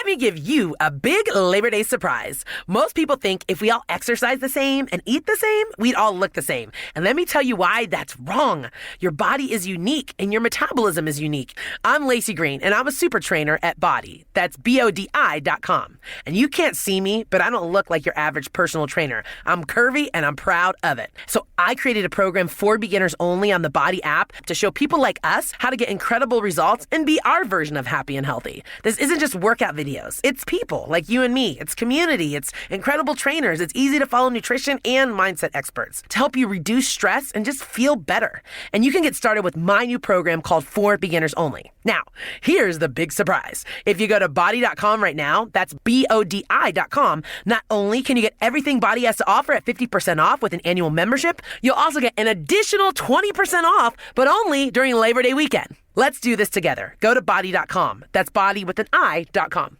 let me give you a big Labor Day surprise. Most people think if we all exercise the same and eat the same, we'd all look the same. And let me tell you why that's wrong. Your body is unique and your metabolism is unique. I'm Lacey Green and I'm a super trainer at Body. That's BODI.com. And you can't see me, but I don't look like your average personal trainer. I'm curvy and I'm proud of it. So I created a program for beginners only on the Body app to show people like us how to get incredible results and be our version of happy and healthy. This isn't just workout videos. It's people like you and me. It's community. It's incredible trainers. It's easy to follow nutrition and mindset experts to help you reduce stress and just feel better. And you can get started with my new program called For Beginners Only. Now, here's the big surprise. If you go to body.com right now, that's BODI.com, not only can you get everything Body has to offer at 50% off with an annual membership, you'll also get an additional 20% off, but only during Labor Day weekend. Let's do this together. Go to body.com. That's body with an I.com.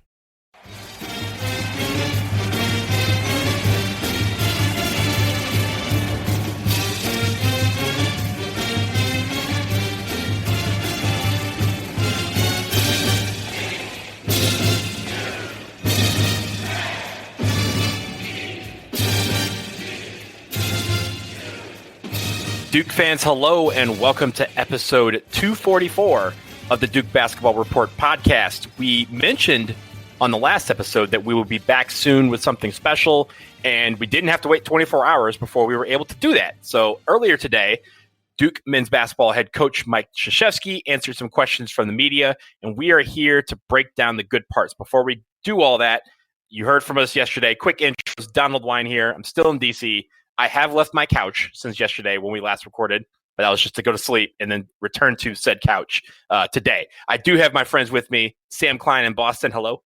Duke fans, hello, and welcome to episode 244 of the Duke Basketball Report podcast. We mentioned on the last episode that we would be back soon with something special, and we didn't have to wait 24 hours before we were able to do that. So earlier today, Duke men's basketball head coach Mike Krzyzewski answered some questions from the media, and we are here to break down the good parts. Before we do all that, you heard from us yesterday. Quick intros, Donald Wine here. I'm still in D.C., I have left my couch since yesterday when we last recorded, but that was just to go to sleep and then return to said couch today. I do have my friends with me. Sam Klein in Boston. Hello.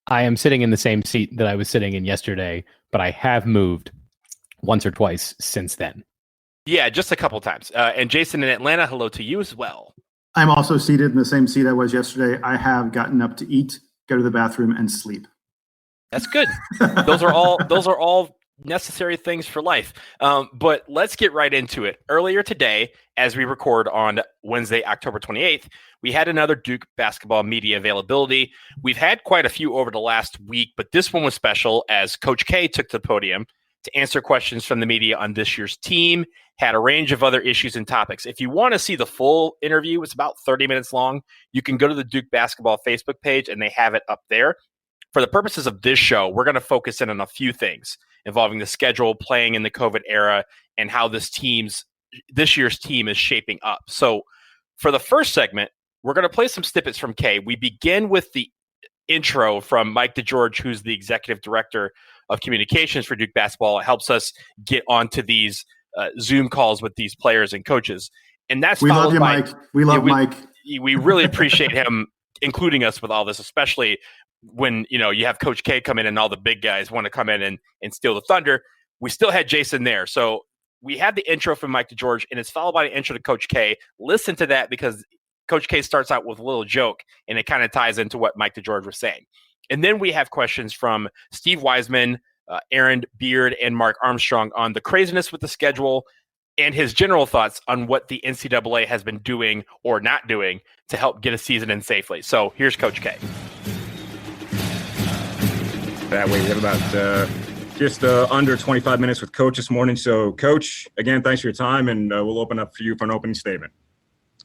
I am sitting in the same seat that I was sitting in yesterday, but I have moved once or twice since then. Yeah, just a couple times. And Jason in Atlanta, hello to you as well. I'm also seated in the same seat I was yesterday. I have gotten up to eat, go to the bathroom, and sleep. That's good. Those are all necessary things for life. But let's get right into it. Earlier today, as we record on Wednesday, October 28th, we had another Duke basketball media availability. We've had quite a few over the last week, but this one was special as Coach K took to the podium to answer questions from the media on this year's team, had a range of other issues and topics. If you want to see the full interview, it's about 30 minutes long. You can go to the Duke basketball Facebook page and they have it up there. For the purposes of this show, we're going to focus in on a few things involving the schedule, playing in the COVID era, and how this year's team is shaping up. So for the first segment, we're going to play some snippets from Kay. We begin with the intro from Mike DeGeorge, who's the executive director of communications for Duke basketball. It helps us get onto these Zoom calls with these players and coaches. And that's we love you, Mike. We love Mike. We really appreciate him including us with all this, especially when you have Coach K come in and all the big guys want to come in and steal the thunder. We still had Jason there. So we had the intro from Mike DeGeorge, and it's followed by an intro to Coach K. Listen to that because Coach K starts out with a little joke, and it kind of ties into what Mike DeGeorge was saying. And then we have questions from Steve Wiseman, Aaron Beard, and Mark Armstrong on the craziness with the schedule and his general thoughts on what the NCAA has been doing or not doing to help get a season in safely. So here's Coach K. That way, we have about just under 25 minutes with Coach this morning. So, Coach, again, thanks for your time, and we'll open up for you for an opening statement.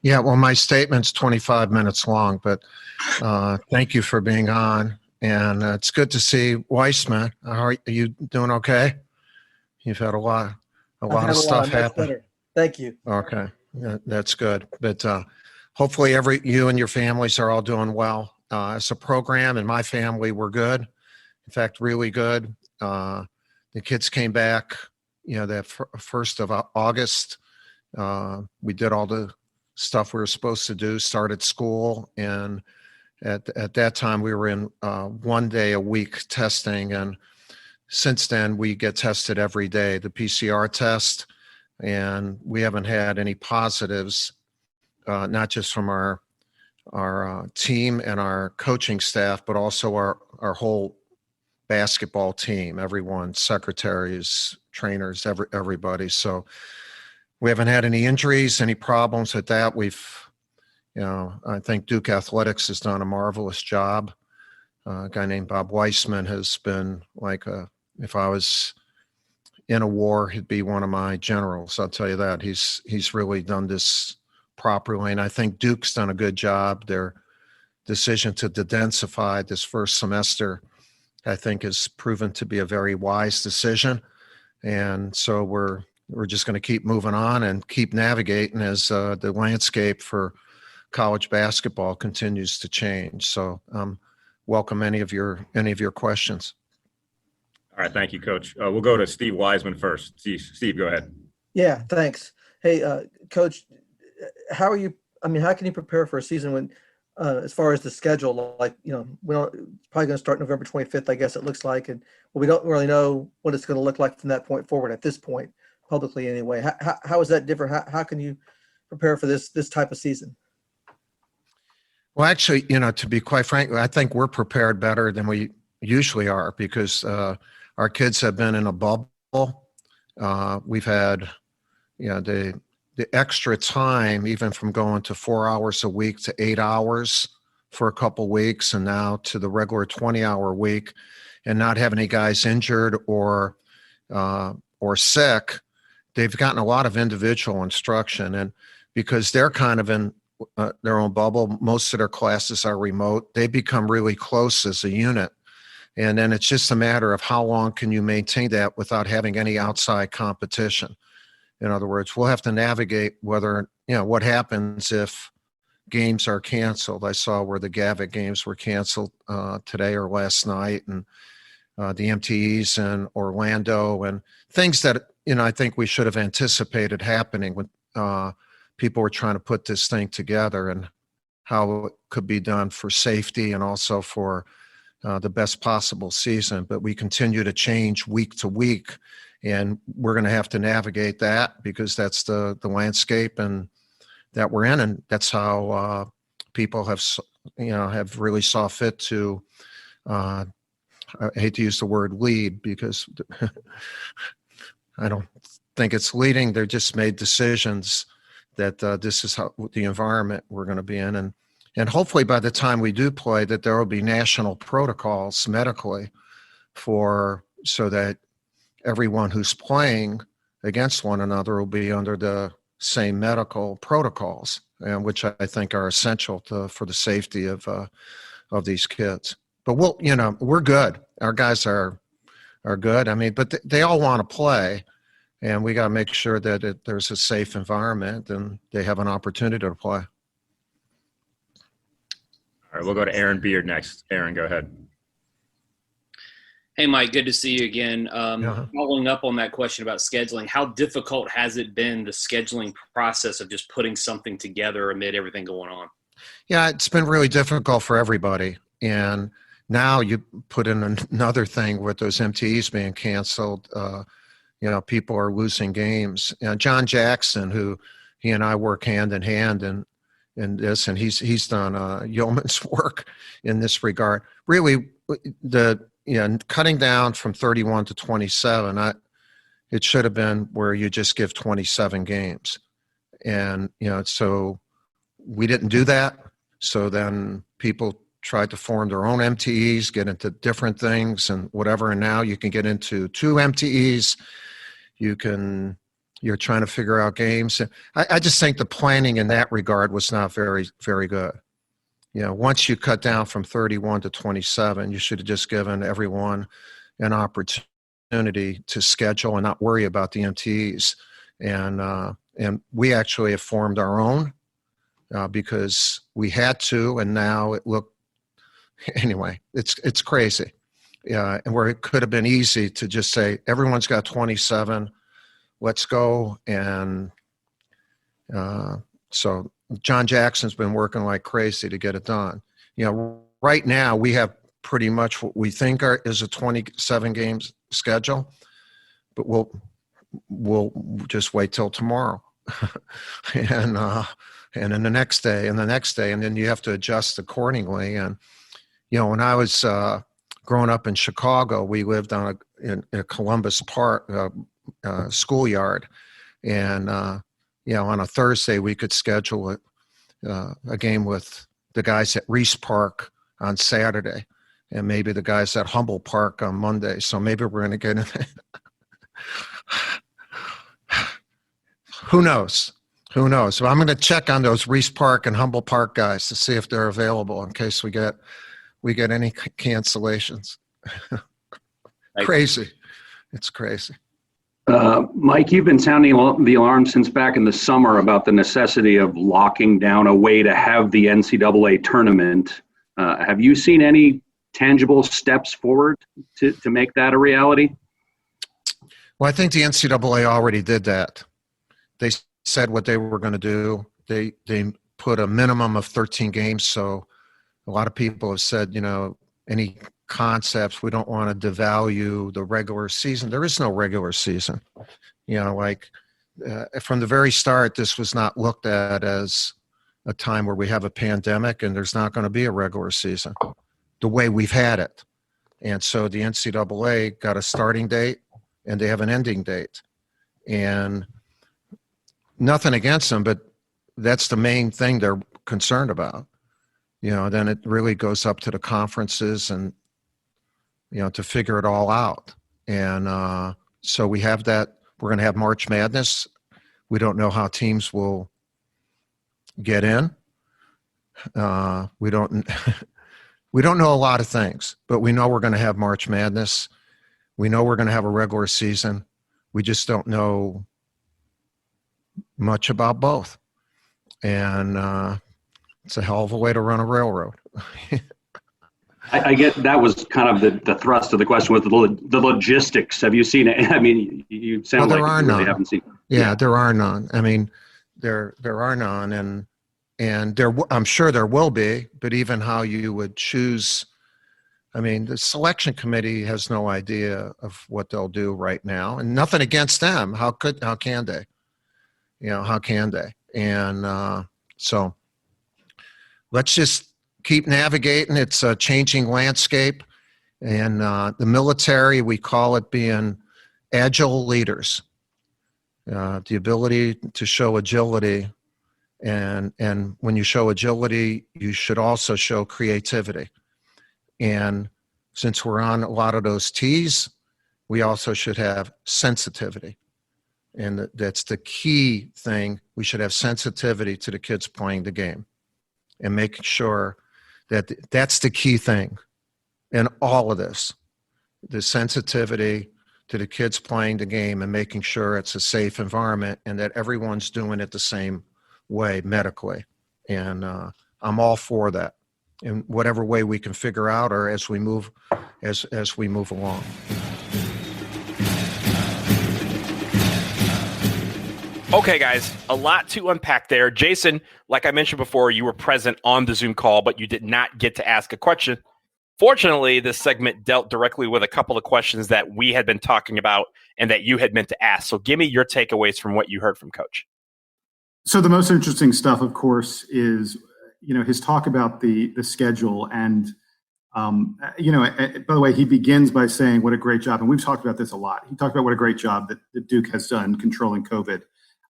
Yeah, well, my statement's 25 minutes long, but thank you for being on. And it's good to see Weissman. Are you doing okay? You've had a lot of stuff happen. Thank you. Okay, that's good. But hopefully you and your families are all doing well. As a program and my family, we're good. In fact, really good. The kids came back, that 1st of August. We did all the stuff we were supposed to do, started school. And at that time, we were in 1 day a week testing. And since then, we get tested every day, the PCR test. And we haven't had any positives, not just from our team and our coaching staff, but also our whole basketball team, everyone, secretaries, trainers, everybody. So we haven't had any injuries, any problems with that. I think Duke Athletics has done a marvelous job. A guy named Bob Weissman has been like if I was in a war, he'd be one of my generals. I'll tell you that. He's really done this properly, and I think Duke's done a good job. Their decision to dedensify this first semester, I think, has proven to be a very wise decision. And so we're just going to keep moving on and keep navigating as the landscape for college basketball continues to change. So welcome any of your questions. All right, thank you, Coach. We'll go to Steve Wiseman first. Steve, go ahead. Yeah, thanks. Hey, Coach, how can you prepare for a season when, as far as the schedule, like, we don't, it's probably going to start November 25th, I guess it looks like, and we don't really know what it's going to look like from that point forward at this point, publicly anyway. How is that different? How can you prepare for this type of season? Well, actually, to be quite frank, I think we're prepared better than we usually are because our kids have been in a bubble. We've had, the extra time, even from going to 4 hours a week to 8 hours for a couple weeks, and now to the regular 20-hour week, and not having any guys injured or sick. They've gotten a lot of individual instruction, and because they're kind of in their own bubble, most of their classes are remote. They become really close as a unit. And then it's just a matter of how long can you maintain that without having any outside competition. In other words, we'll have to navigate whether, what happens if games are canceled. I saw where the Gavitt games were canceled today or last night, and the MTEs in Orlando, and things that, I think we should have anticipated happening when people were trying to put this thing together, and how it could be done for safety and also for the best possible season. But we continue to change week to week, and we're going to have to navigate that because that's the landscape and that we're in, and that's how people have really saw fit to. I hate to use the word lead because I don't think it's leading. They're just made decisions that this is how the environment we're going to be in, and hopefully by the time we do play, that there will be national protocols medically so that everyone who's playing against one another will be under the same medical protocols, and which I think are essential for the safety of these kids. But we're good. Our guys are good. But they all want to play, and we got to make sure that there's a safe environment and they have an opportunity to play. All right, we'll go to Aaron Beard next. Aaron, go ahead. Hey, Mike, good to see you again. Following up on that question about scheduling, how difficult has it been, the scheduling process of just putting something together amid everything going on? Yeah, it's been really difficult for everybody. And now you put in another thing with those MTEs being canceled. People are losing games. John Jackson, who he and I work hand in hand in this, and he's done yeoman's work in this regard. Really, cutting down from 31 to 27, it should have been where you just give 27 games. And, so we didn't do that. So then people tried to form their own MTEs, get into different things and whatever. And now you can get into 2 MTEs. You're trying to figure out games. I just think the planning in that regard was not very, very good. Once you cut down from 31 to 27, you should have just given everyone an opportunity to schedule and not worry about the MTEs. And we actually have formed our own because we had to, and now it looked, anyway, it's crazy. And where it could have been easy to just say, everyone's got 27, let's go. And so John Jackson's been working like crazy to get it done. Right now we have pretty much what we think is a 27 games schedule, but we'll just wait till tomorrow. and then the next day and the next day, and then you have to adjust accordingly. And, when I was growing up in Chicago, we lived in a Columbus Park schoolyard. And, on a Thursday, we could schedule a game with the guys at Reese Park on Saturday. and maybe the guys at Humble Park on Monday. So maybe we're going to get in. Who knows? Who knows? So I'm going to check on those Reese Park and Humble Park guys to see if they're available in case we get any cancellations. Crazy. It's crazy. Mike, you've been sounding the alarm since back in the summer about the necessity of locking down a way to have the NCAA tournament. Have you seen any tangible steps forward to make that a reality? Well, I think the NCAA already did that. They said what they were going to do. They put a minimum of 13 games. So a lot of people have said, any concepts, we don't want to devalue the regular season. There is no regular season. From the very start, this was not looked at as a time where we have a pandemic and there's not going to be a regular season the way we've had it. And so the NCAA got a starting date and they have an ending date. And nothing against them, but that's the main thing they're concerned about. Then it really goes up to the conferences and, to figure it all out. And so we have that. We're going to have March Madness. We don't know how teams will get in. We don't know a lot of things, but we know we're going to have March Madness. We know we're going to have a regular season. We just don't know much about both. And it's a hell of a way to run a railroad. I get that was kind of the thrust of the question was the logistics. Have you seen it? I mean, you sound like you really haven't seen it. Yeah, there are none. I mean, there are none, and there I'm sure there will be, but even how you would choose. I mean, the selection committee has no idea of what they'll do right now, and nothing against them. How can they? How can they? And so let's just keep navigating. It's a changing landscape. And the military, we call it being agile leaders. The ability to show agility. And when you show agility, you should also show creativity. And since we're on a lot of those T's, we also should have sensitivity. And that's the key thing. We should have sensitivity to the kids playing the game and making sure that that's the key thing in all of this, the sensitivity to the kids playing the game and making sure it's a safe environment and that everyone's doing it the same way medically. And I'm all for that in whatever way we can figure out or as we move along. Okay, guys, a lot to unpack there. Jason, like I mentioned before, you were present on the Zoom call, but you did not get to ask a question. Fortunately, this segment dealt directly with a couple of questions that we had been talking about and that you had meant to ask. So give me your takeaways from what you heard from Coach. So the most interesting stuff, of course, is, his talk about the schedule. And, by the way, he begins by saying what a great job. And we've talked about this a lot. He talked about what a great job that Duke has done controlling COVID.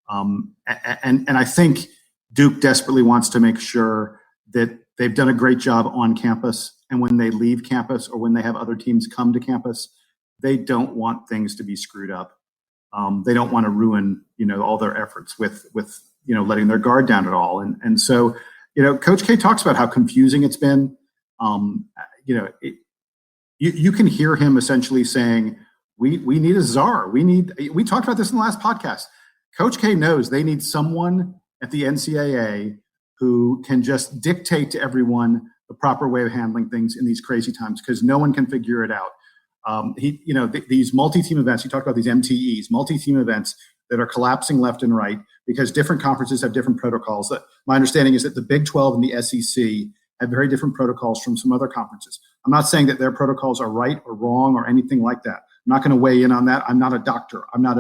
And I think Duke desperately wants to make sure that they've done a great job on campus. And when they leave campus or when they have other teams come to campus, they don't want things to be screwed up. They don't want to ruin, all their efforts with letting their guard down at all. And so, Coach K talks about how confusing it's been. You can hear him essentially saying, we need a czar. We talked about this in the last podcast. Coach K knows they need someone at the NCAA who can just dictate to everyone the proper way of handling things in these crazy times because no one can figure it out. These multi-team events, he talked about these MTEs, multi-team events that are collapsing left and right because different conferences have different protocols. My understanding is that the Big 12 and the SEC have very different protocols from some other conferences. I'm not saying that their protocols are right or wrong or anything like that. I'm not going to weigh in on that. I'm not a doctor. I'm not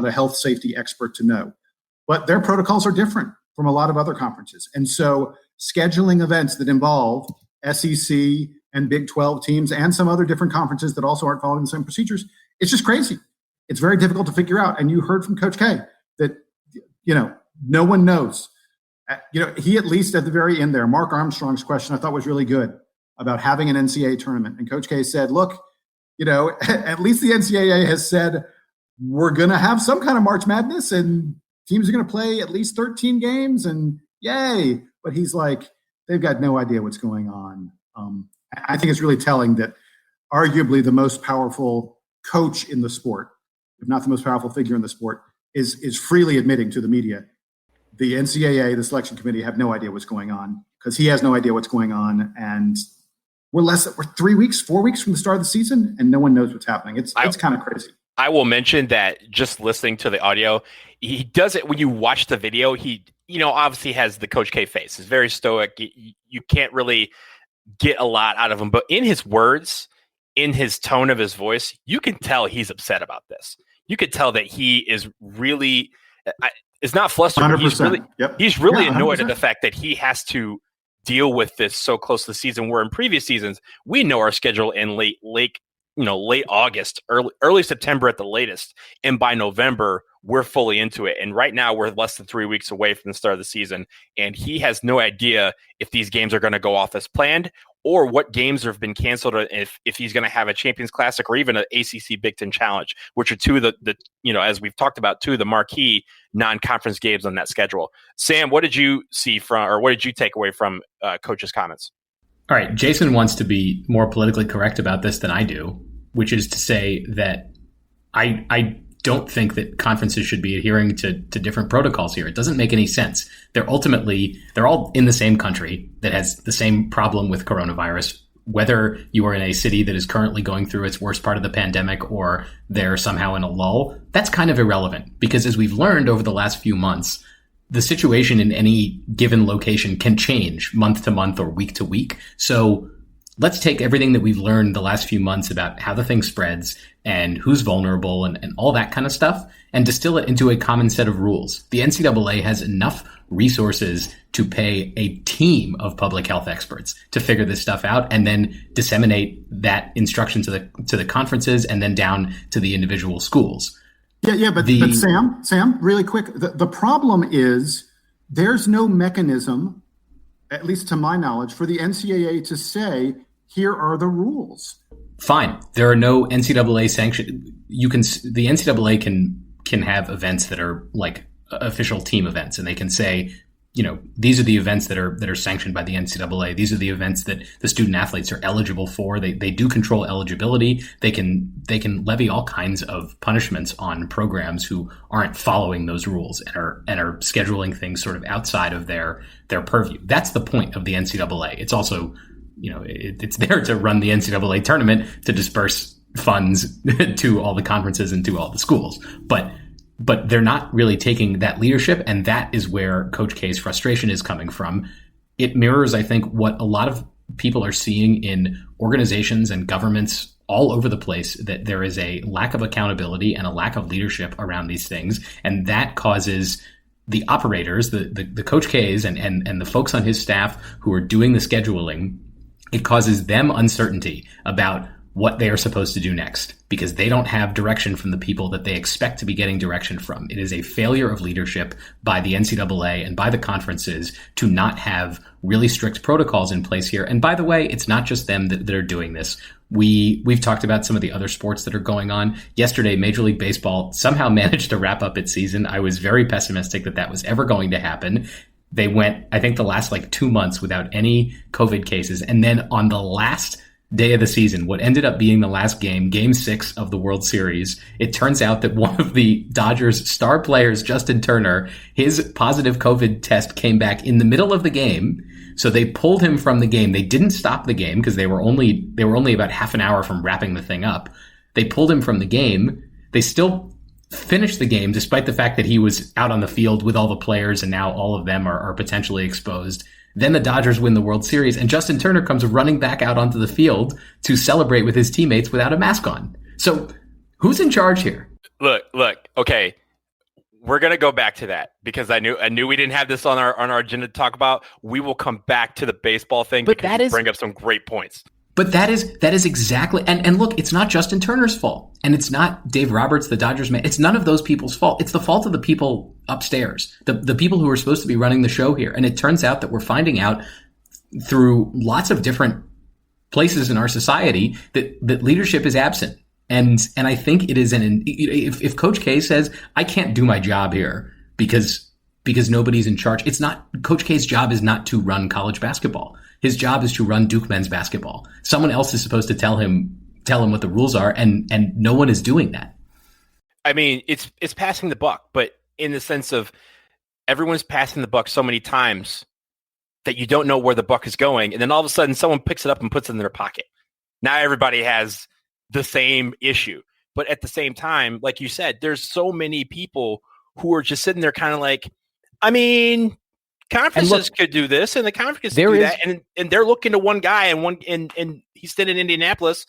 a health safety expert to know. But their protocols are different from a lot of other conferences. And so scheduling events that involve SEC and Big 12 teams and some other different conferences that also aren't following the same procedures, it's just crazy. It's very difficult to figure out. And you heard from Coach K that, no one knows. He at least at the very end there, Mark Armstrong's question I thought was really good. about having an NCAA tournament. And Coach K said, look, at least the NCAA has said we're going to have some kind of March Madness and teams are going to play at least 13 games and yay. But he's like, they've got no idea what's going on. I think it's really telling that arguably the most powerful coach in the sport, if not the most powerful figure in the sport, is freely admitting to the media, the NCAA, the selection committee, have no idea what's going on because he has no idea what's going on. And we're 4 weeks from the start of the season and no one knows what's happening. It's kind of crazy. I will mention that just listening to the audio, he does it when you watch the video. He, obviously has the Coach K face. He's very stoic. You can't really get a lot out of him, but in his words, in his tone of his voice, you can tell he's upset about this. You could tell that he is really, it's not flustered. 100%. He's really 100%. annoyed at the fact that he has to deal with this so close to the season, where in previous seasons, we know our schedule in late August, early September at the latest. And by November, we're fully into it. And right now we're less than 3 weeks away from the start of the season. And he has no idea if these games are going to go off as planned or what games have been canceled, or if he's going to have a Champions Classic or even an ACC Big Ten Challenge, which are two of the as we've talked about, two of the marquee non-conference games on that schedule. Sam, what did you see what did you take away from Coach's comments? All right, Jason wants to be more politically correct about this than I do, which is to say that I don't think that conferences should be adhering to different protocols here. It doesn't make any sense. They're all in the same country that has the same problem with coronavirus, whether you are in a city that is currently going through its worst part of the pandemic or they're somehow in a lull. That's kind of irrelevant because, as we've learned over the last few months, the situation in any given location can change month to month or week to week. So let's take everything that we've learned the last few months about how the thing spreads and who's vulnerable and all that kind of stuff and distill it into a common set of rules. The NCAA has enough resources to pay a team of public health experts to figure this stuff out and then disseminate that instruction to the conferences and then down to the individual schools. But Sam, really quick, the problem is there's no mechanism, at least to my knowledge, for the NCAA to say, here are the rules. Fine. There are no NCAA sanctions. The NCAA can have events that are like official team events, and they can say, these are the events that are sanctioned by the NCAA. These are the events that the student athletes are eligible for. They do control eligibility. They can levy all kinds of punishments on programs who aren't following those rules and are scheduling things sort of outside of their purview. That's the point of the NCAA. It's also, it's there to run the NCAA tournament to disperse funds to all the conferences and to all the schools. But they're not really taking that leadership, and that is where Coach K's frustration is coming from. It mirrors, I think, what a lot of people are seeing in organizations and governments all over the place, that there is a lack of accountability and a lack of leadership around these things, and that causes the operators, the Coach K's and the folks on his staff who are doing the scheduling, it causes them uncertainty about what they are supposed to do next because they don't have direction from the people that they expect to be getting direction from. It is a failure of leadership by the NCAA and by the conferences to not have really strict protocols in place here. And by the way, it's not just them that are doing this. We've talked about some of the other sports that are going on. Yesterday, Major League Baseball somehow managed to wrap up its season. I was very pessimistic that was ever going to happen. They went, I think, the last 2 months without any COVID cases. And then on the last day of the season, what ended up being the last game 6 of the World Series, it turns out that one of the Dodgers' star players, Justin Turner, his positive COVID test came back in the middle of the game. So they pulled him from the game. They didn't stop the game because they were only about half an hour from wrapping the thing up. They pulled him from the game. They still finished the game despite the fact that he was out on the field with all the players and now all of them are potentially exposed. Then the Dodgers win the World Series, and Justin Turner comes running back out onto the field to celebrate with his teammates without a mask on. So who's in charge here? Look, okay. We're going to go back to that because I knew we didn't have this on our agenda to talk about. We will come back to the baseball thing because you bring up some great points. But that is exactly, and look, it's not Justin Turner's fault, and it's not Dave Roberts, the Dodgers man. It's none of those people's fault. It's the fault of the people upstairs, the people who are supposed to be running the show here. And it turns out that we're finding out through lots of different places in our society that leadership is absent. And I think it is if Coach K says, I can't do my job here because nobody's in charge, it's not, Coach K's job is not to run college basketball. His job is to run Duke men's basketball. Someone else is supposed to tell him what the rules are, and no one is doing that. I mean, it's passing the buck, but in the sense of everyone's passing the buck so many times that you don't know where the buck is going, and then all of a sudden someone picks it up and puts it in their pocket. Now everybody has the same issue. But at the same time, like you said, there's so many people who are just sitting there kind of like, I mean, conferences could do this and the conferences could do that. And they're looking to one guy and he's sitting in Indianapolis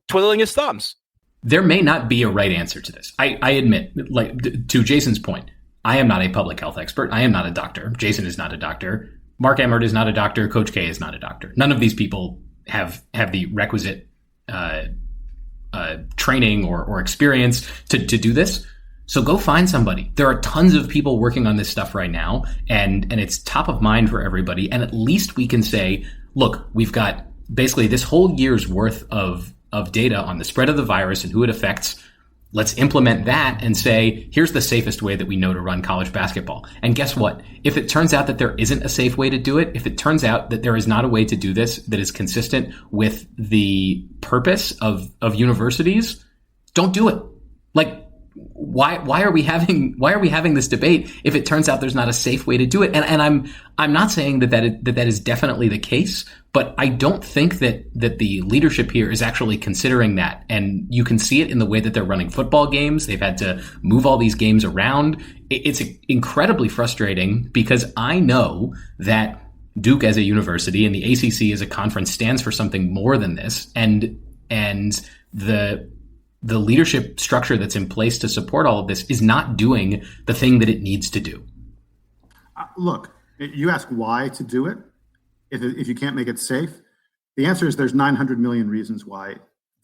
twiddling his thumbs. There may not be a right answer to this. I admit, like to Jason's point, I am not a public health expert. I am not a doctor. Jason is not a doctor. Mark Emmert is not a doctor. Coach K is not a doctor. None of these people have the requisite training or experience to do this. So go find somebody. There are tons of people working on this stuff right now, and it's top of mind for everybody. And at least we can say, look, we've got basically this whole year's worth of data on the spread of the virus and who it affects. Let's implement that and say, here's the safest way that we know to run college basketball. And guess what? If it turns out that there isn't a safe way to do it, if it turns out that there is not a way to do this that is consistent with the purpose of universities, don't do it. Like, why are we having this debate if it turns out there's not a safe way to do it? And I'm not saying that is definitely the case, but I don't think that the leadership here is actually considering that. And you can see it in the way that they're running football games. They've had to move all these games around. It's incredibly frustrating because I know that Duke as a university and the ACC as a conference stands for something more than this. And the leadership structure that's in place to support all of this is not doing the thing that it needs to do. Look, you ask why to do it. If you can't make it safe, the answer is there's 900 million reasons why.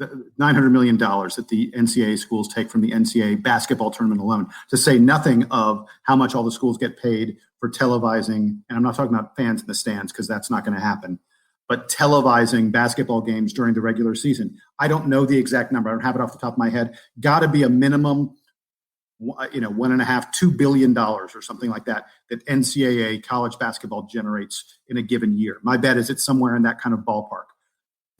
$900 million that the NCAA schools take from the NCAA basketball tournament alone, to say nothing of how much all the schools get paid for televising. And I'm not talking about fans in the stands because that's not going to happen. But televising basketball games during the regular season. I don't know the exact number. I don't have it off the top of my head. Got to be a minimum, $1.5–2 billion or something like that NCAA college basketball generates in a given year. My bet is it's somewhere in that kind of ballpark.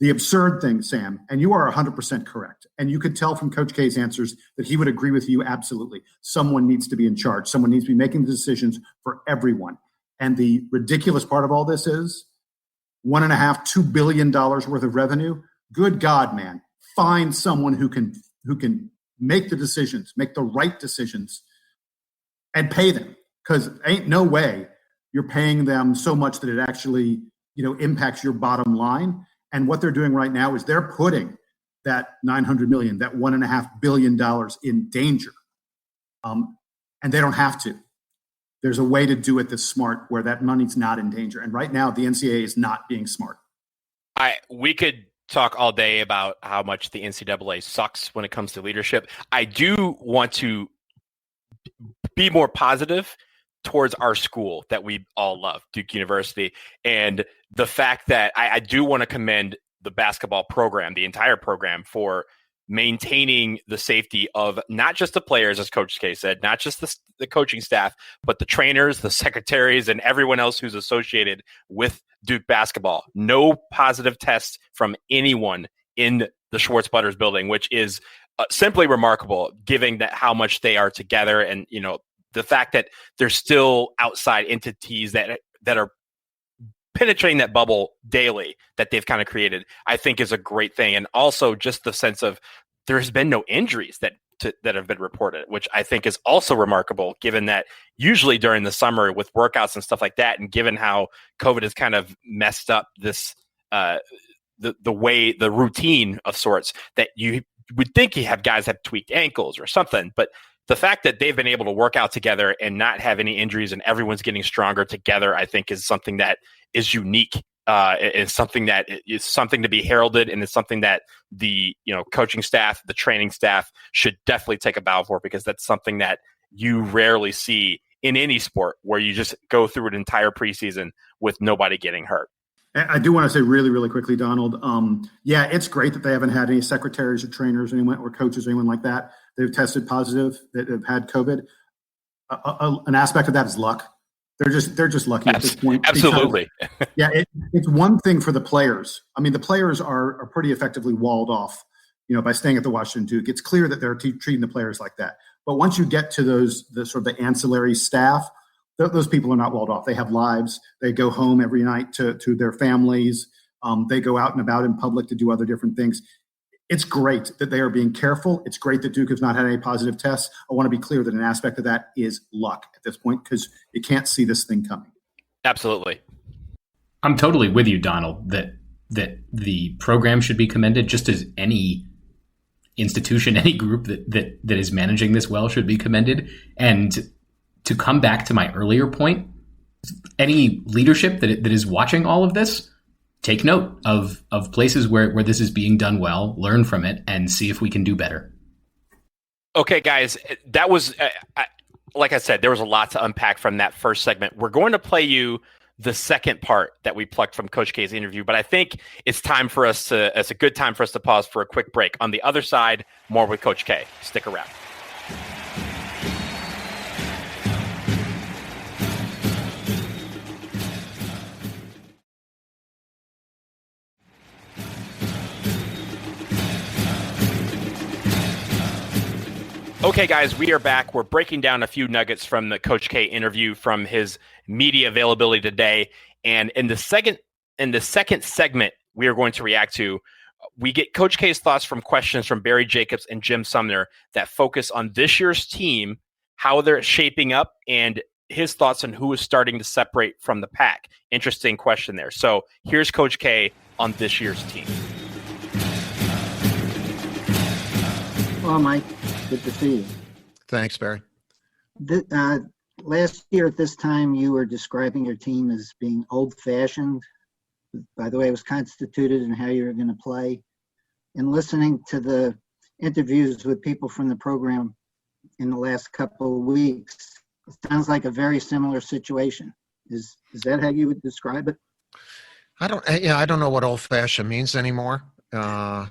The absurd thing, Sam, and you are 100% correct, and you could tell from Coach K's answers that he would agree with you absolutely. Someone needs to be in charge. Someone needs to be making the decisions for everyone. And the ridiculous part of all this is $1.5–2 billion worth of revenue. Good God, man, find someone who can make the decisions, make the right decisions, and pay them. Because ain't no way you're paying them so much that it actually, impacts your bottom line. And what they're doing right now is they're putting that $900 million, that $1.5 billion in danger. And they don't have to. There's a way to do it that's smart where that money's not in danger. And right now, the NCAA is not being smart. We could talk all day about how much the NCAA sucks when it comes to leadership. I do want to be more positive towards our school that we all love, Duke University, and the fact that I do want to commend the basketball program, the entire program, for maintaining the safety of not just the players, as Coach K said, not just the coaching staff, but the trainers, the secretaries, and everyone else who's associated with Duke basketball. No positive tests from anyone in the Schwartz Butters building, which is simply remarkable, given that how much they are together, and the fact that there's still outside entities that are penetrating that bubble daily that they've kind of created, I think is a great thing. And also just the sense of there has been no injuries that have been reported, which I think is also remarkable, given that usually during the summer with workouts and stuff like that, and given how COVID has kind of messed up this, the routine of sorts, that you would think you have guys have tweaked ankles or something, but the fact that they've been able to work out together and not have any injuries and everyone's getting stronger together, I think is something that is unique. It's something that is something to be heralded, and it's something that the coaching staff, the training staff should definitely take a bow for, because that's something that you rarely see in any sport, where you just go through an entire preseason with nobody getting hurt. And I do want to say really, really quickly, Donald. Yeah, it's great that they haven't had any secretaries or trainers or coaches or anyone like that that have tested positive, that have had COVID. An aspect of that is luck. They're just lucky at this point. Absolutely. Because, yeah, it's one thing for the players. I mean, the players are pretty effectively walled off, by staying at the Washington Duke. It's clear that they're treating the players like that. But once you get to the sort of the ancillary staff, those people are not walled off. They have lives. They go home every night to their families. They go out and about in public to do other different things. It's great that they are being careful. It's great that Duke has not had any positive tests. I want to be clear that an aspect of that is luck at this point because you can't see this thing coming. Absolutely. I'm totally with you, Donald, that the program should be commended just as any institution, any group that is managing this well should be commended. And to come back to my earlier point, any leadership that is watching all of this, take note of places where this is being done well, learn from it, and see if we can do better. Okay, guys, that was, like I said, there was a lot to unpack from that first segment. We're going to play you the second part that we plucked from Coach K's interview, but I think it's a good time for us to pause for a quick break. On the other side, more with Coach K. Stick around. Okay, guys, we are back. We're breaking down a few nuggets from the Coach K interview from his media availability today. And in the second segment, we are going to react to, we get Coach K's thoughts from questions from Barry Jacobs and Jim Sumner that focus on this year's team, how they're shaping up, and his thoughts on who is starting to separate from the pack. Interesting question there. So here's Coach K on this year's team. Well, Mike, good to see you. Thanks, Barry. Last year at this time, you were describing your team as being old-fashioned. By the way, it was constituted and how you were going to play. And listening to the interviews with people from the program in the last couple of weeks, it sounds like a very similar situation. Is that how you would describe it? I don't know what old-fashioned means anymore. But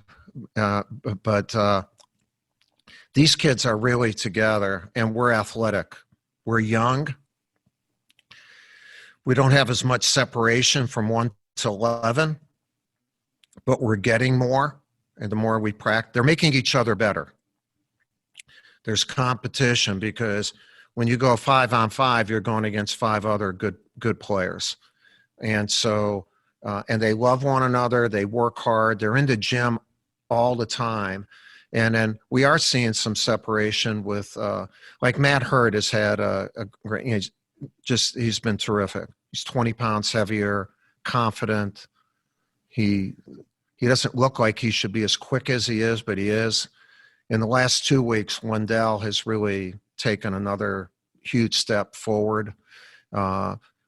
these kids are really together, and we're athletic. We're young. We don't have as much separation from 1 to 11, but we're getting more. And the more we practice, they're making each other better. There's competition because when you go 5-on-5, you're going against 5 other good players. And so, and they love one another. They work hard. They're in the gym all the time. And then we are seeing some separation with, like Matt Hurd has had a great, he's been terrific. He's 20 pounds heavier, confident. He doesn't look like he should be as quick as he is, but he is. In the last 2 weeks, Wendell has really taken another huge step forward.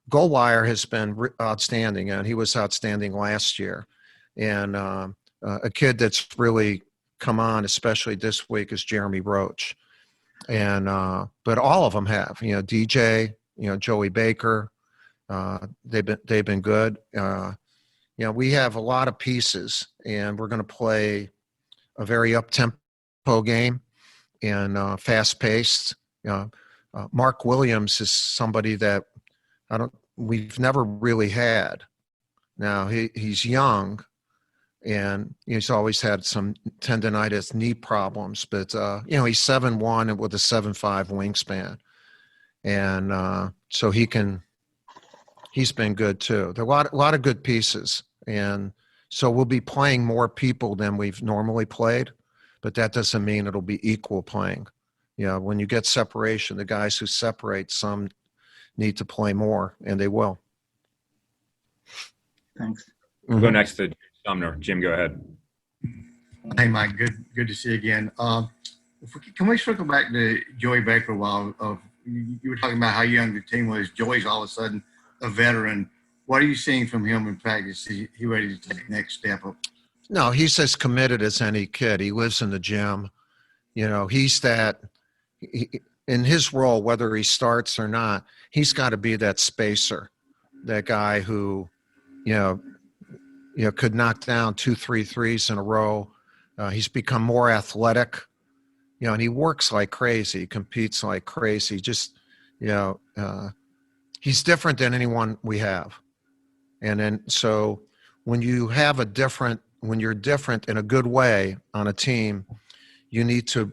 Goldwire has been outstanding, and he was outstanding last year. And a kid that's really come on, especially this week, is Jeremy Roach. And but all of them have, DJ, Joey Baker, they've been good. We have a lot of pieces, and we're going to play a very up-tempo game and fast-paced. Mark Williams is somebody that we've never really had. Now he's young, and he's always had some tendonitis, knee problems, but he's 7'1" and with a 7'5" wingspan, and so he's been good too. There are a lot of good pieces, and so we'll be playing more people than we've normally played, but that doesn't mean it'll be equal playing. When you get separation, the guys who separate, some need to play more, and they will. Thanks. We'll go next to Sumner. Jim, go ahead. Hey, Mike. Good to see you again. Can we circle back to Joey Baker a while? You were talking about how young the team was. Joey's all of a sudden a veteran. What are you seeing from him in practice? Is he ready to take the next step up? No, he's as committed as any kid. He lives in the gym. He's in his role, whether he starts or not, he's got to be that spacer, that guy who, could knock down 2-3 threes in a row. He's become more athletic, and he works like crazy. He competes like crazy. Just, he's different than anyone we have. And then, so when you're different in a good way on a team, you need to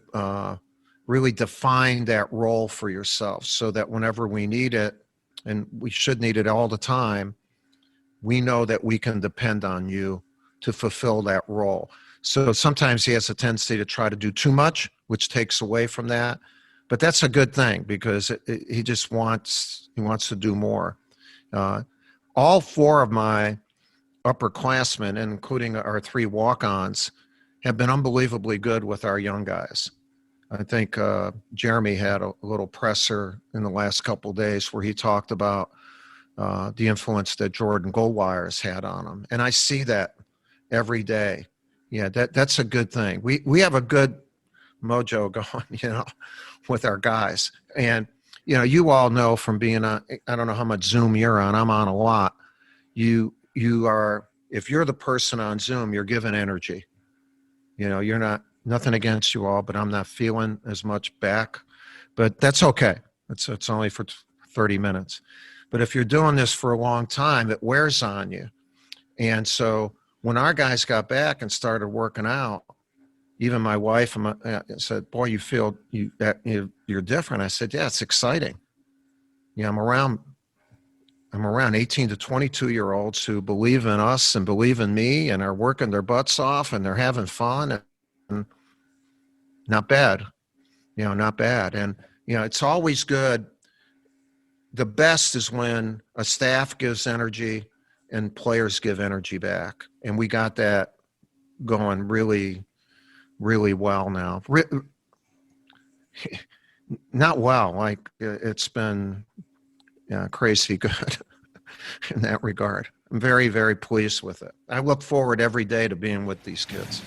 really define that role for yourself so that whenever we need it, and we should need it all the time, we know that we can depend on you to fulfill that role. So sometimes he has a tendency to try to do too much, which takes away from that. But that's a good thing because he just wants to do more. All four of my upperclassmen, including our 3 walk-ons, have been unbelievably good with our young guys. I think Jeremy had a little presser in the last couple of days where he talked about the influence that Jordan Goldwire's had on him. And I see that every day. Yeah, that's a good thing. We have a good mojo going, with our guys. And, you all know from being on, I don't know how much Zoom you're on. I'm on a lot. You are, if you're the person on Zoom, you're giving energy. You're not, nothing against you all, but I'm not feeling as much back. But that's okay. It's only for 30 minutes. But if you're doing this for a long time, it wears on you. And so when our guys got back and started working out, even my wife said, "Boy, you feel you're different." I said, "Yeah, it's exciting. I'm around 18 to 22-year-olds who believe in us and believe in me and are working their butts off and they're having fun and not bad, not bad." And it's always good. The best is when a staff gives energy and players give energy back. And we got that going really, really well now. Not well, like it's been crazy good in that regard. I'm very, very pleased with it. I look forward every day to being with these kids.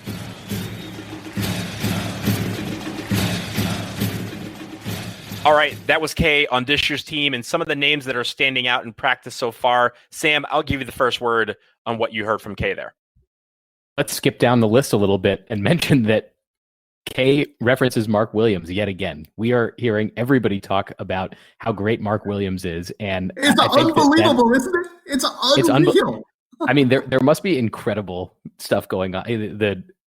All right, that was Kay on this year's team and some of the names that are standing out in practice so far. Sam, I'll give you the first word on what you heard from Kay there. Let's skip down the list a little bit and mention that Kay references Mark Williams yet again. We are hearing everybody talk about how great Mark Williams is, and it's unbelievable, isn't it? It's unreal. I mean, there must be incredible stuff going on.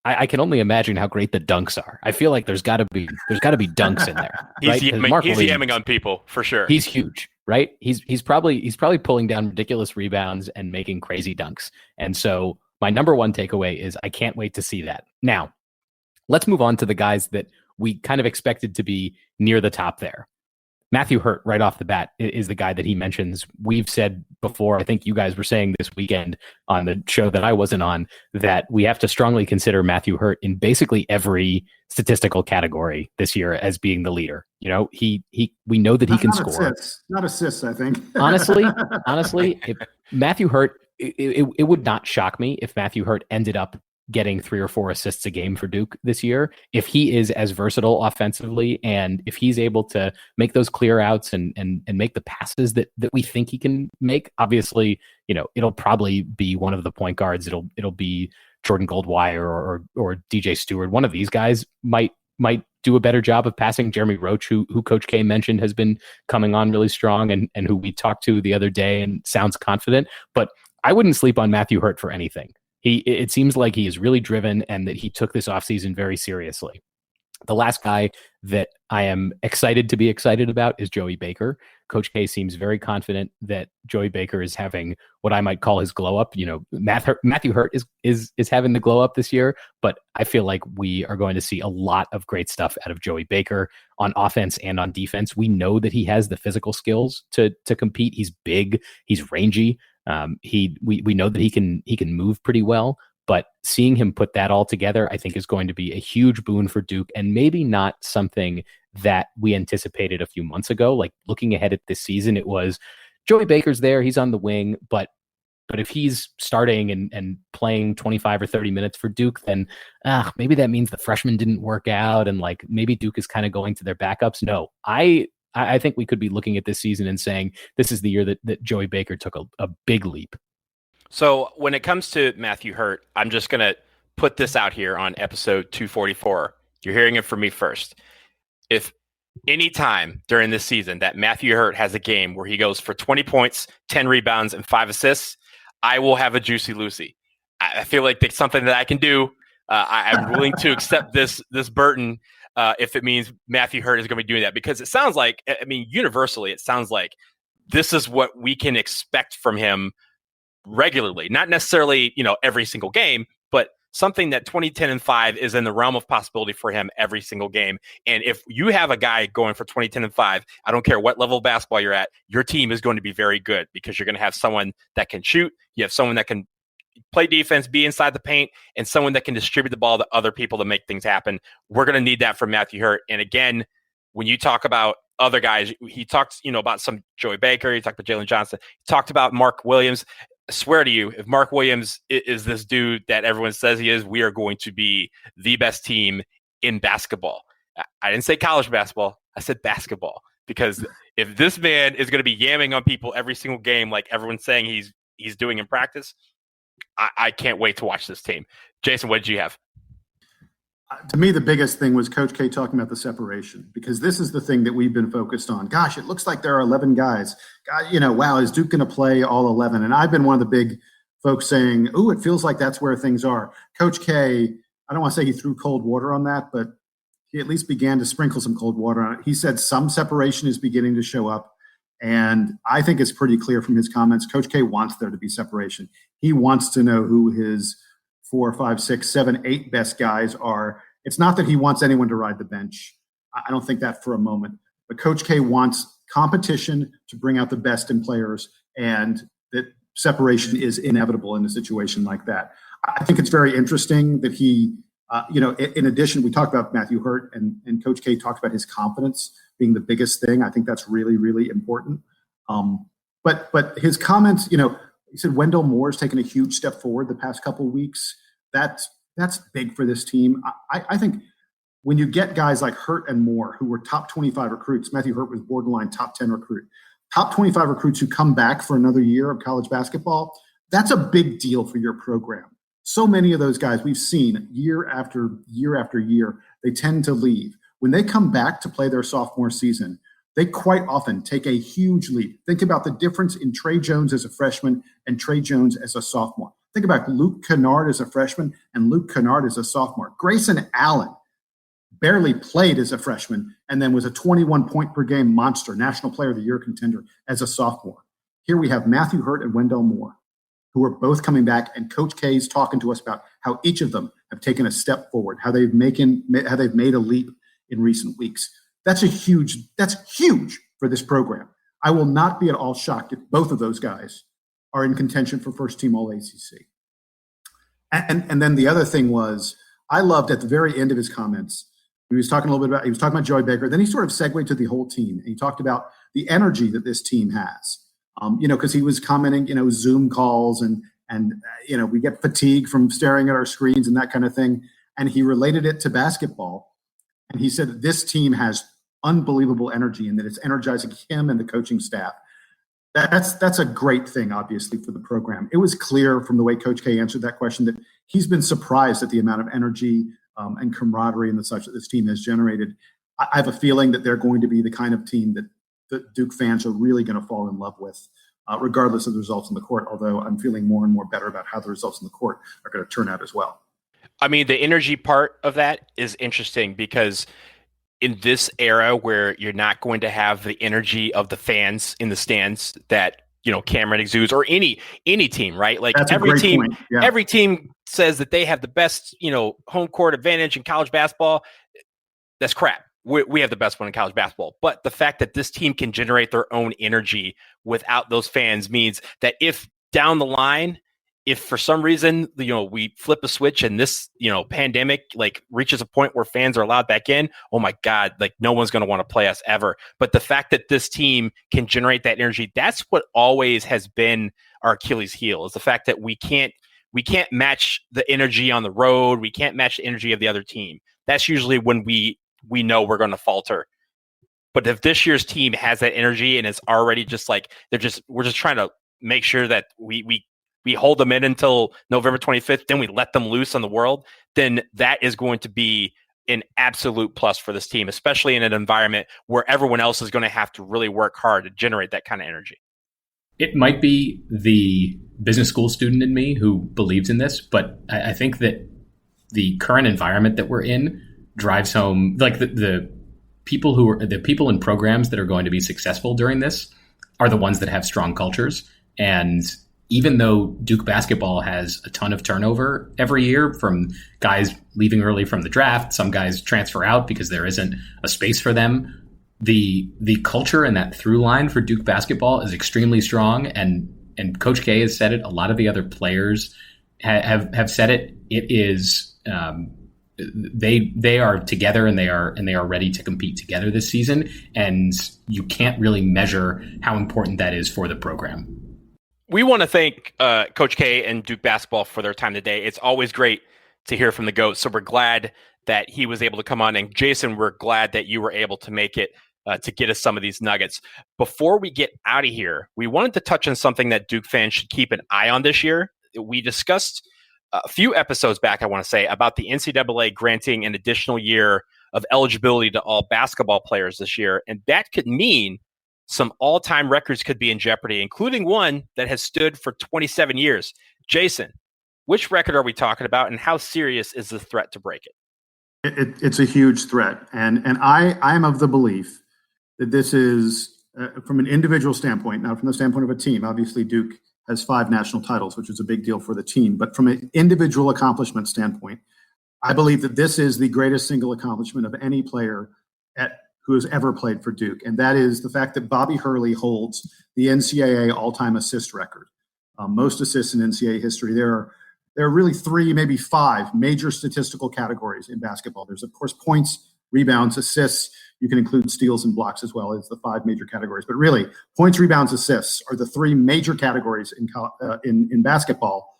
I can only imagine how great the dunks are. I feel like there's got to be dunks in there. Right? He's yamming on people for sure. He's huge, right? He's probably pulling down ridiculous rebounds and making crazy dunks. And so my number one takeaway is I can't wait to see that. Now, let's move on to the guys that we kind of expected to be near the top there. Matthew Hurt, right off the bat, is the guy that he mentions. We've said before, I think you guys were saying this weekend on the show that I wasn't on, that we have to strongly consider Matthew Hurt in basically every statistical category this year as being the leader. We know that he can score. Not assists, I think. honestly, if Matthew Hurt, it would not shock me if Matthew Hurt ended up getting 3 or 4 assists a game for Duke this year. If he is as versatile offensively, and if he's able to make those clear outs and make the passes that we think he can make, obviously, it'll probably be one of the point guards. It'll be Jordan Goldwire or DJ Stewart. One of these guys might do a better job of passing. Jeremy Roach, who Coach K mentioned, has been coming on really strong and who we talked to the other day and sounds confident. But I wouldn't sleep on Matthew Hurt for anything. It seems like he is really driven and that he took this offseason very seriously. The last guy that I am excited to be excited about is Joey Baker. Coach K seems very confident that Joey Baker is having what I might call his glow up. Matthew Hurt is having the glow up this year, but I feel like we are going to see a lot of great stuff out of Joey Baker on offense and on defense. We know that he has the physical skills to compete. He's big, he's rangy. We know that he can move pretty well, but seeing him put that all together, I think, is going to be a huge boon for Duke, and maybe not something that we anticipated a few months ago. Like looking ahead at this season, it was Joey Baker's there, he's on the wing, but if he's starting and playing 25 or 30 minutes for Duke, then maybe that means the freshman didn't work out, and like maybe Duke is kind of going to their backups. No, I think we could be looking at this season and saying this is the year that Joey Baker took a big leap. So when it comes to Matthew Hurt, I'm just going to put this out here on episode 244. You're hearing it from me first. If any time during this season that Matthew Hurt has a game where he goes for 20 points, 10 rebounds, and 5 assists, I will have a Juicy Lucy. I feel like it's something that I can do. I'm willing to accept this burden if it means Matthew Hurt is going to be doing that, because it sounds like, I mean, universally, it sounds like this is what we can expect from him regularly, not necessarily, every single game, but something that 20, 10, and 5 is in the realm of possibility for him every single game. And if you have a guy going for 20, 10, and 5, I don't care what level of basketball you're at, your team is going to be very good because you're going to have someone that can shoot, you have someone that can play defense, be inside the paint, and someone that can distribute the ball to other people to make things happen. We're going to need that from Matthew Hurt. And again, when you talk about other guys, he talks, about some Joey Baker, he talked about Jalen Johnson, he talked about Mark Williams. I swear to you, if Mark Williams is this dude that everyone says he is, we are going to be the best team in basketball. I didn't say college basketball. I said basketball, because if this man is going to be yamming on people every single game like everyone's saying he's doing in practice, I can't wait to watch this team. Jason, what did you have? To me, the biggest thing was Coach K talking about the separation, because this is the thing that we've been focused on. Gosh, it looks like there are 11 guys. God, wow, is Duke going to play all 11? And I've been one of the big folks saying, "Ooh, it feels like that's where things are." Coach K, I don't want to say he threw cold water on that, but he at least began to sprinkle some cold water on it. He said some separation is beginning to show up. And I think it's pretty clear from his comments, Coach K wants there to be separation. He wants to know who his 4, 5, 6, 7, 8 best guys are. It's not that he wants anyone to ride the bench. I don't think that for a moment. But Coach K wants competition to bring out the best in players, and that separation is inevitable in a situation like that. I think it's very interesting that he, in addition, we talked about Matthew Hurt, and Coach K talked about his confidence being the biggest thing. I think that's really, really important. But his comments, he said Wendell Moore's taken a huge step forward the past couple of weeks. That's big for this team. I think when you get guys like Hurt and Moore, who were top 25 recruits, Matthew Hurt was borderline top 10 recruit, top 25 recruits who come back for another year of college basketball, that's a big deal for your program. So many of those guys we've seen year after year after year, they tend to leave. When they come back to play their sophomore season, they quite often take a huge leap. Think about the difference in Trey Jones as a freshman and Trey Jones as a sophomore. Think about Luke Kennard as a freshman and Luke Kennard as a sophomore. Grayson Allen barely played as a freshman and then was a 21 point per game monster, National Player of the Year contender as a sophomore. Here we have Matthew Hurt and Wendell Moore, who are both coming back, and Coach K's talking to us about how each of them have taken a step forward, how they've made a leap in recent weeks. That's huge for this program. I will not be at all shocked if both of those guys are in contention for first team All ACC. And then the other thing was, I loved at the very end of his comments, he was talking about Joey Baker. Then he sort of segued to the whole team. And he talked about the energy that this team has. Because he was commenting, Zoom calls and we get fatigue from staring at our screens and that kind of thing. And he related it to basketball. And he said that this team has unbelievable energy and that it's energizing him and the coaching staff. That's a great thing, obviously, for the program. It was clear from the way Coach K answered that question that he's been surprised at the amount of energy and camaraderie and the such that this team has generated. I have a feeling that they're going to be the kind of team that the Duke fans are really going to fall in love with, regardless of the results on the court, although I'm feeling more and more better about how the results on the court are going to turn out as well. I mean, the energy part of that is interesting because in this era where you're not going to have the energy of the fans in the stands that, Cameron exudes, or any team, right? Like every team says that they have the best, home court advantage in college basketball. That's crap. We have the best one in college basketball. But the fact that this team can generate their own energy without those fans means that if down the line, if for some reason, we flip a switch and this, pandemic reaches a point where fans are allowed back in, oh my God, no one's going to want to play us ever. But the fact that this team can generate that energy, that's what always has been our Achilles heel, is the fact that we can't match the energy on the road. We can't match the energy of the other team. That's usually when we know we're going to falter. But if this year's team has that energy and it's already just we're just trying to make sure that we we hold them in until November 25th, then we let them loose on the world, then that is going to be an absolute plus for this team, especially in an environment where everyone else is going to have to really work hard to generate that kind of energy. It might be the business school student in me who believes in this, but I think that the current environment that we're in drives home, like the people in programs that are going to be successful during this are the ones that have strong cultures. And even though Duke basketball has a ton of turnover every year, from guys leaving early from the draft, some guys transfer out because there isn't a space for them, the culture and that through line for Duke basketball is extremely strong. And Coach K has said it. A lot of the other players have said it. It is they are together and they are ready to compete together this season. And you can't really measure how important that is for the program. We want to thank Coach K and Duke basketball for their time today. It's always great to hear from the GOAT. So we're glad that he was able to come on. And Jason, we're glad that you were able to make it to get us some of these nuggets. Before we get out of here, we wanted to touch on something that Duke fans should keep an eye on this year. We discussed a few episodes back, I want to say, about the NCAA granting an additional year of eligibility to all basketball players this year. And that could mean some all-time records could be in jeopardy, including one that has stood for 27 years. Jason, which record are we talking about, and how serious is the threat to break it? It's a huge threat. And I am of the belief that this is, from an individual standpoint, not from the standpoint of a team. Obviously, Duke has 5 national titles, which is a big deal for the team. But from an individual accomplishment standpoint, I believe that this is the greatest single accomplishment of any player who has ever played for Duke. And that is the fact that Bobby Hurley holds the NCAA all-time assist record. Most assists in NCAA history. There are really 3, maybe 5 major statistical categories in basketball. There's, of course, points, rebounds, assists. You can include steals and blocks as well as the 5 major categories. But really, points, rebounds, assists are the 3 major categories in basketball.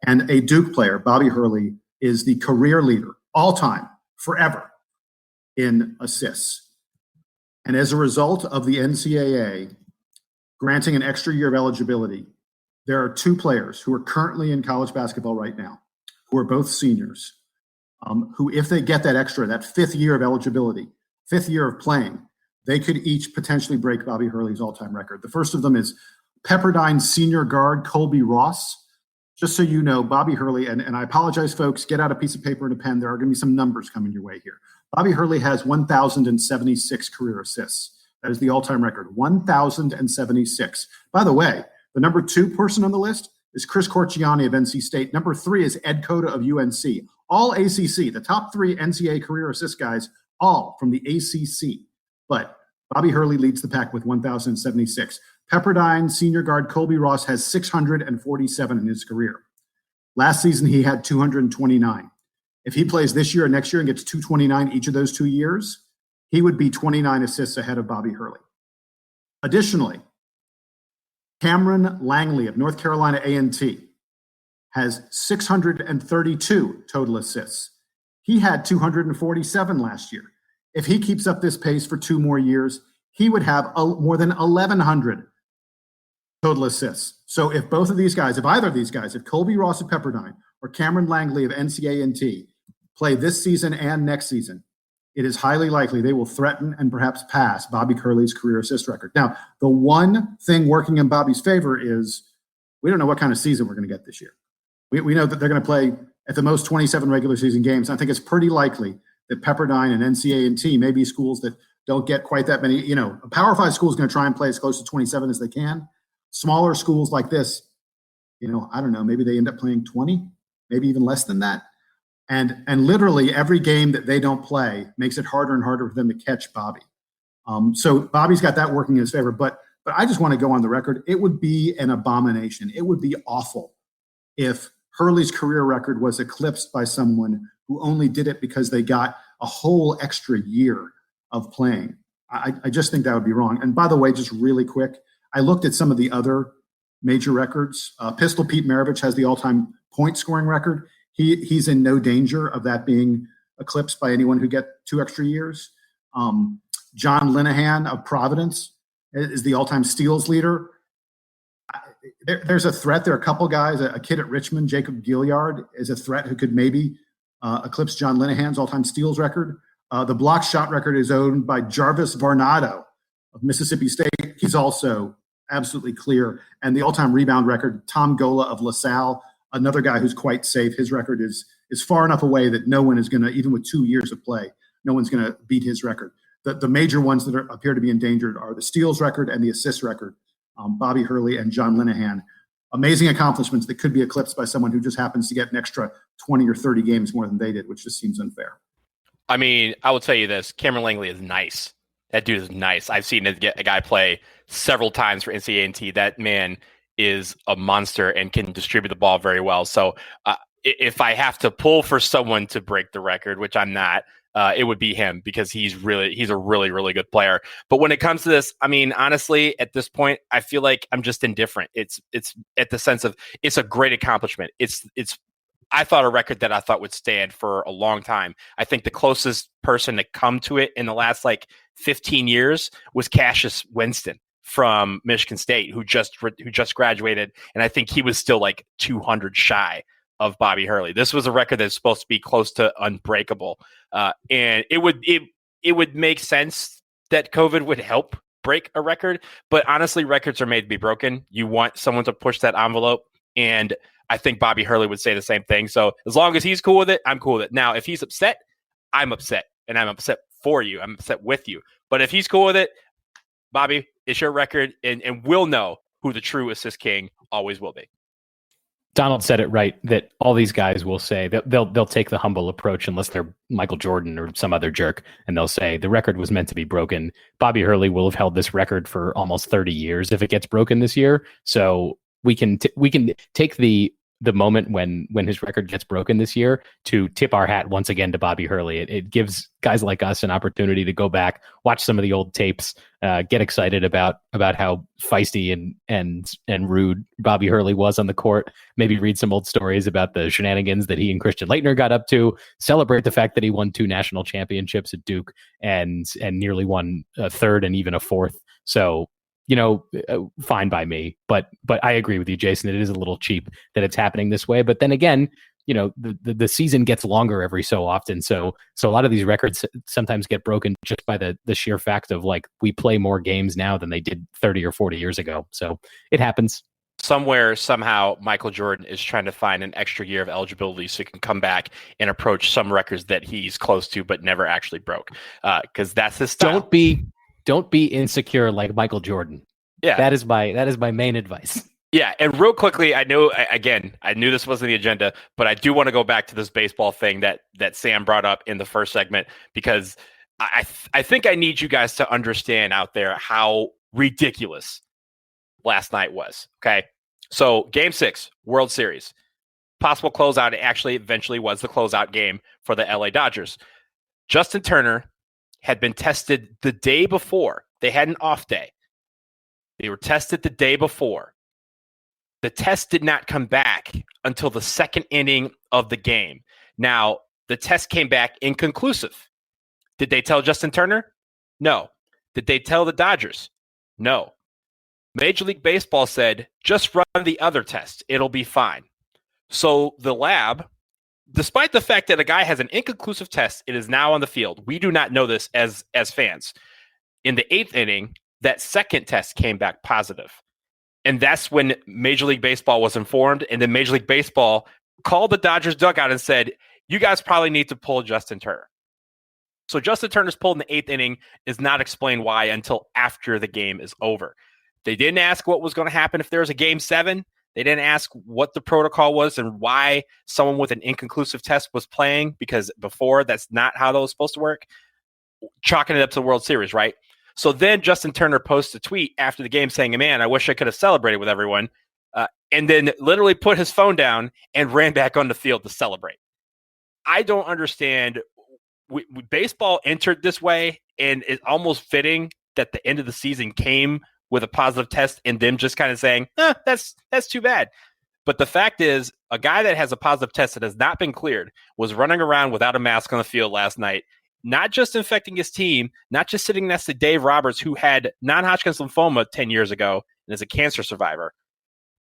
And a Duke player, Bobby Hurley, is the career leader, all-time, forever, in assists. And as a result of the NCAA granting an extra year of eligibility, there are 2 players who are currently in college basketball right now, who are both seniors, who, if they get that 5th year of eligibility, 5th year of playing, they could each potentially break Bobby Hurley's all-time record. The first of them is Pepperdine senior guard Colby Ross. Just so you know, Bobby Hurley, and I apologize, folks, get out a piece of paper and a pen. There are going to be some numbers coming your way here. Bobby Hurley has 1,076 career assists. That is the all-time record, 1,076. By the way, the number 2 person on the list is Chris Corchiani of NC State. Number 3 is Ed Cota of UNC. All ACC, the top 3 NCAA career assist guys, all from the ACC. But Bobby Hurley leads the pack with 1,076. Pepperdine senior guard Colby Ross has 647 in his career. Last season, he had 229. If he plays this year or next year and gets 229 each of those 2 years, he would be 29 assists ahead of Bobby Hurley. Additionally, Cameron Langley of North Carolina A&T has 632 total assists. He had 247 last year. If he keeps up this pace for 2 more years, he would have more than 1,100 total assists. So if both of these guys, if either of these guys, if Colby Ross of Pepperdine or Cameron Langley of NCAA play this season and next season, it is highly likely they will threaten and perhaps pass Bobby Hurley's career assist record. Now, the one thing working in Bobby's favor is we don't know what kind of season we're going to get this year. We know that they're going to play at the most 27 regular season games. I think it's pretty likely that Pepperdine and NCAA may be schools that don't get quite that many. A Power 5 school is going to try and play as close to 27 as they can. Smaller schools like this, I don't know, maybe they end up playing 20, maybe even less than that. And literally every game that they don't play makes it harder and harder for them to catch Bobby. So Bobby's got that working in his favor. But I just want to go on the record. It would be an abomination. It would be awful if Hurley's career record was eclipsed by someone who only did it because they got a whole extra year of playing. I just think that would be wrong. And by the way, just really quick, I looked at some of the other major records. Pistol Pete Maravich has the all-time point scoring record. He's in no danger of that being eclipsed by anyone who get 2 extra years. John Linehan of Providence is the all-time steals leader. there's a threat. There are a couple guys. A kid at Richmond, Jacob Gilliard, is a threat who could maybe eclipse John Linehan's all-time steals record. The block shot record is owned by Jarvis Varnado of Mississippi State. He's also absolutely clear. And the all-time rebound record, Tom Gola of LaSalle, another guy who's quite safe. His record is far enough away that no one is going to, even with 2 years of play, no one's going to beat his record. The major ones that appear to be endangered are the steals record and the assist record. Bobby Hurley and John Linehan. Amazing accomplishments that could be eclipsed by someone who just happens to get an extra 20 or 30 games more than they did, which just seems unfair. I mean, I will tell you this. Cameron Langley is nice. That dude is nice. I've seen a guy play several times for NCAA. That man is a monster and can distribute the ball very well. So if I have to pull for someone to break the record, which I'm not, it would be him because he's a really, really good player. But when it comes to this, I mean, honestly, at this point, I feel like I'm just indifferent. It's at the sense of it's a great accomplishment. I thought a record that I thought would stand for a long time. I think the closest person to come to it in the last 15 years was Cassius Winston from Michigan State, who just graduated, and I think he was still 200 shy of Bobby Hurley. This was a record that's supposed to be close to unbreakable, and it would make sense that COVID would help break a record. But honestly, records are made to be broken. You want someone to push that envelope, and I think Bobby Hurley would say the same thing. So as long as he's cool with it, I'm cool with it. Now, if he's upset, I'm upset, and I'm upset for you. I'm upset with you. But if he's cool with it, Bobby, it's your record, and we'll know who the true assist king always will be. Donald said it right, that all these guys will say that they'll take the humble approach unless they're Michael Jordan or some other jerk, and they'll say the record was meant to be broken. Bobby Hurley will have held this record for almost 30 years if it gets broken this year. So we can take the moment when his record gets broken this year to tip our hat once again to Bobby Hurley. It gives guys like us an opportunity to go back, watch some of the old tapes, get excited about how feisty and rude Bobby Hurley was on the court, maybe read some old stories about the shenanigans that he and Christian Laettner got up to, celebrate the fact that he won 2 national championships at Duke and nearly won a third and even a fourth. So, fine by me, but I agree with you, Jason. It is a little cheap that it's happening this way. But then again, the season gets longer every so often. So a lot of these records sometimes get broken just by the sheer fact of we play more games now than they did 30 or 40 years ago. So it happens. Somewhere, somehow, Michael Jordan is trying to find an extra year of eligibility so he can come back and approach some records that he's close to but never actually broke. Because that's his style. Don't be insecure like Michael Jordan. Yeah, that is my main advice. Yeah, and real quickly, I knew this wasn't the agenda, but I do want to go back to this baseball thing that Sam brought up in the first segment, because I think I need you guys to understand out there how ridiculous last night was. Okay, so Game 6, World Series, possible closeout. It actually eventually was the closeout game for the LA Dodgers. Justin Turner had been tested the day before. They had an off day. They were tested the day before. The test did not come back until the second inning of the game. Now, the test came back inconclusive. Did they tell Justin Turner? No. Did they tell the Dodgers? No. Major League Baseball said, just run the other test. It'll be fine. So the lab, despite the fact that a guy has an inconclusive test, it is now on the field. We do not know this as fans. In the 8th inning, that second test came back positive. And that's when Major League Baseball was informed. And then Major League Baseball called the Dodgers dugout and said, you guys probably need to pull Justin Turner. So Justin Turner's pulled in the 8th inning is not explained why until after the game is over. They didn't ask what was going to happen if there was a Game 7. They didn't ask what the protocol was and why someone with an inconclusive test was playing, because before, that's not how that was supposed to work. Chalking it up to the World Series, right? So then Justin Turner posts a tweet after the game saying, man, I wish I could have celebrated with everyone, and then literally put his phone down and ran back on the field to celebrate. I don't understand. Baseball entered this way, and it's almost fitting that the end of the season came with a positive test and them just kind of saying, that's too bad. But the fact is, a guy that has a positive test that has not been cleared was running around without a mask on the field last night, not just infecting his team, not just sitting next to Dave Roberts, who had non-Hodgkin's lymphoma 10 years ago and is a cancer survivor,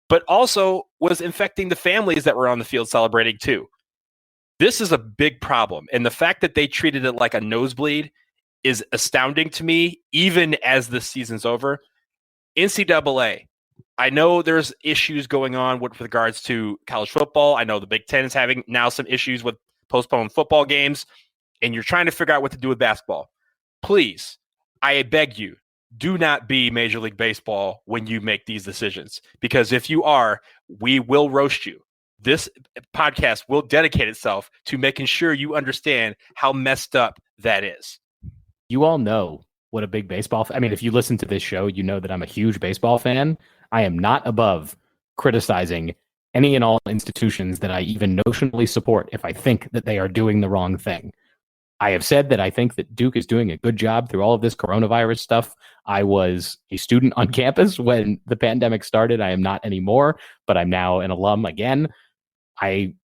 but also was infecting the families that were on the field celebrating too. This is a big problem. And the fact that they treated it like a nosebleed is astounding to me, even as the season's over. NCAA, I know there's issues going on with regards to college football. I know the Big Ten is having now some issues with postponed football games, and you're trying to figure out what to do with basketball. Please, I beg you, do not be Major League Baseball when you make these decisions, because if you are, we will roast you. This podcast will dedicate itself to making sure you understand how messed up that is. You all know what a big baseball I mean, if you listen to this show, you know that I'm a huge baseball fan. I am not above criticizing any and all institutions that I even notionally support if I think that they are doing the wrong thing. I have said that I think that Duke is doing a good job through all of this coronavirus stuff. I was a student on campus when the pandemic started. I am not anymore, but I'm now an alum again. I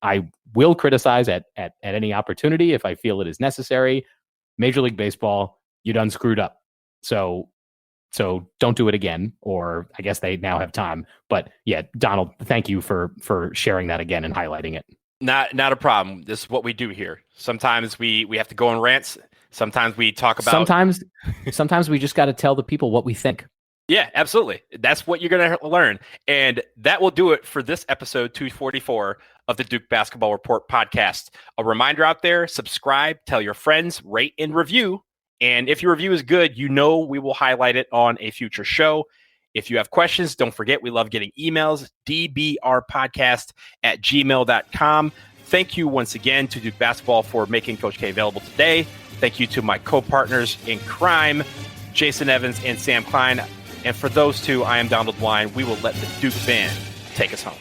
will criticize at any opportunity if I feel it is necessary. Major League Baseball, you done screwed up. So don't do it again, or I guess they now have time. But yeah, Donald, thank you for sharing that again and highlighting it. Not a problem. This is what we do here. Sometimes we have to go on rants. Sometimes we talk about. Sometimes we just got to tell the people what we think. Yeah, absolutely. That's what you're going to learn. And that will do it for this episode 244 of the Duke Basketball Report podcast. A reminder out there, subscribe, tell your friends, rate and review. And if your review is good, you know we will highlight it on a future show. If you have questions, don't forget, we love getting emails, dbrpodcast@gmail.com. Thank you once again to Duke Basketball for making Coach K available today. Thank you to my co-partners in crime, Jason Evans and Sam Klein. And for those two, I am Donald Wine. We will let the Duke band take us home.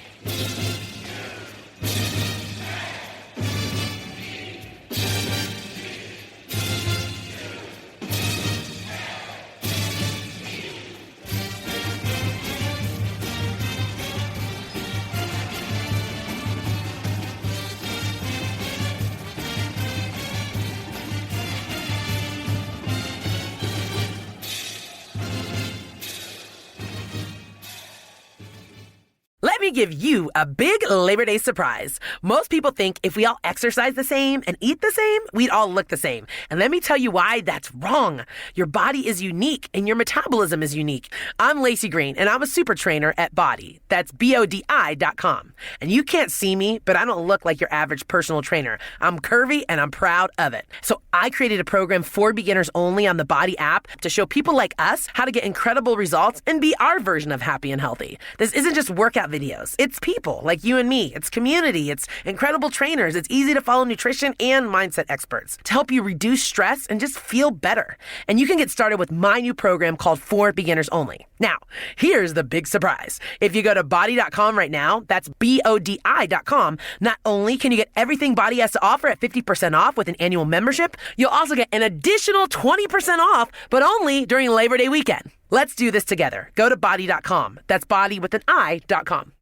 Let me give you a big Labor Day surprise. Most people think if we all exercise the same and eat the same, we'd all look the same. And let me tell you why that's wrong. Your body is unique and your metabolism is unique. I'm Lacey Green and I'm a super trainer at Body. That's BODI.com. And you can't see me, but I don't look like your average personal trainer. I'm curvy and I'm proud of it. So I created a program for beginners only on the Body app to show people like us how to get incredible results and be our version of happy and healthy. This isn't just workout videos. It's people like you and me. It's community. It's incredible trainers. It's easy to follow nutrition and mindset experts to help you reduce stress and just feel better. And you can get started with my new program called For Beginners Only. Now, here's the big surprise. If you go to body.com right now, that's BODI.com, not only can you get everything Body has to offer at 50% off with an annual membership, you'll also get an additional 20% off, but only during Labor Day weekend. Let's do this together. Go to body.com. That's body with an I.com.